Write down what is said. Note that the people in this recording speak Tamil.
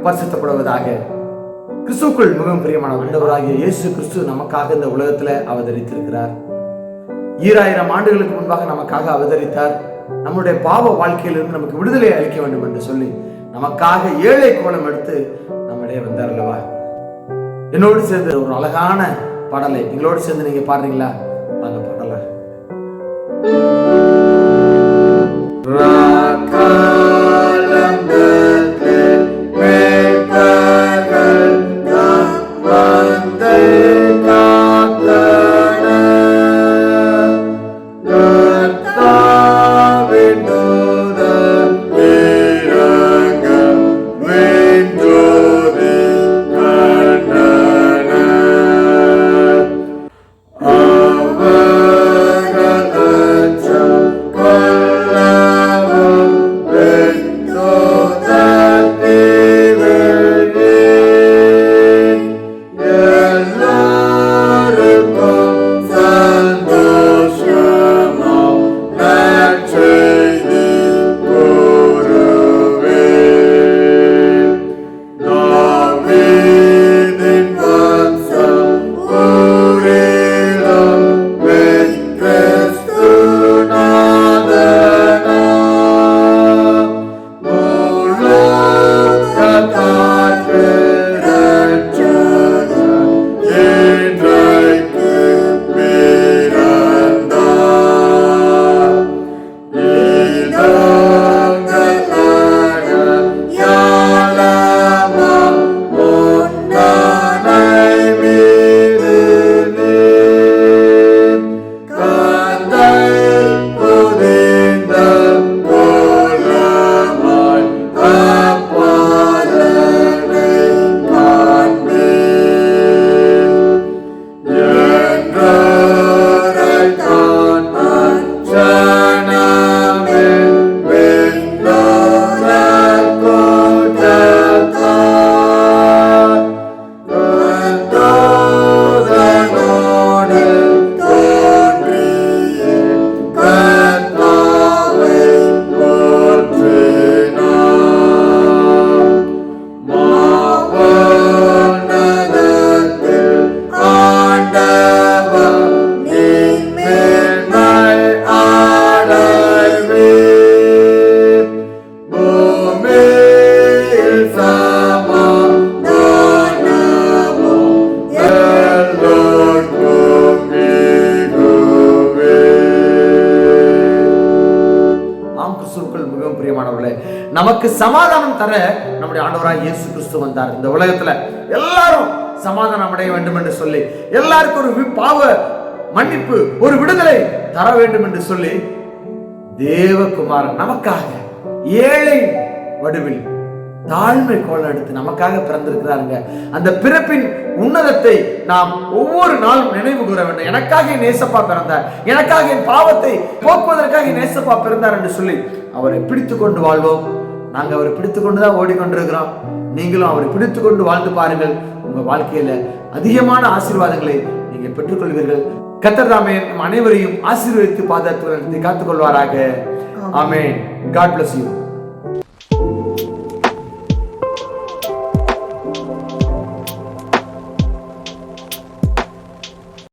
பரிசுத்தப்படுவதாக. கிறிஸ்துவுக்குள் மிகவும் பிரியமான ஆண்டவராகிய இயேசு கிறிஸ்து நமக்காக இந்த உலகத்துல அவதரித்திருக்கிறார். 2000 ஆண்டுகளுக்கு முன்பாக நமக்காக அவதரித்தார். நம்முடைய பாவ வாழ்க்கையிலிருந்து நமக்கு விடுதலை அளிக்க வேண்டும் என்று சொல்லி நமக்காக ஏழை கோலம் எடுத்து நம்மிடையே வந்தார் அல்லவா. என்னோடு சேர்ந்து ஒரு அழகான பாடலை எங்களோடு சேர்ந்து நீங்க பாடுறீங்களா? அந்த பாடலை நமக்கு சமாதானம் தர நம்முடைய ஆண்டவராய் இயேசு கிறிஸ்து வந்தார். இந்த உலகத்துல எல்லாரும் சமாதானம் அடைய வேண்டும் என்று சொல்லி, எல்லாருக்கும் ஒரு பாவ மன்னிப்பு, ஒரு விடுதலை தர வேண்டும் என்று சொல்லி தேவகுமாரன் நமக்காக ஏழை வடிவில் தாழ்மை கோலம் எடுத்து நமக்காக பிறந்திருக்கிறாருங்க. அந்த பிறப்பின் உன்னதத்தை நாம் ஒவ்வொரு நாளும் நினைவு கூற வேண்டும். எனக்காக என் நேசப்பா பிறந்தார், எனக்காக என் பாவத்தை போக்குவதற்காக என் நேசப்பா பிறந்தார் என்று சொல்லி அவரை பிடித்துக் கொண்டு வாழ்வோம். நாங்கள் அவரை பிடித்துக் கொண்டுதான் ஓடிக்கொண்டிருக்கிறோம். நீங்களும் அவரை பிடித்துக் கொண்டு வாழ்ந்து பாருங்கள். உங்க வாழ்க்கையில அதிகமான ஆசீர்வாதங்களை நீங்க பெற்றுக்கொள்வீர்கள். கர்த்தர் தாமே நம் அனைவரையும் ஆசீர்வதித்து பாதுகாத்து காத்துக் கொள்வாராக. ஆமென். God bless you.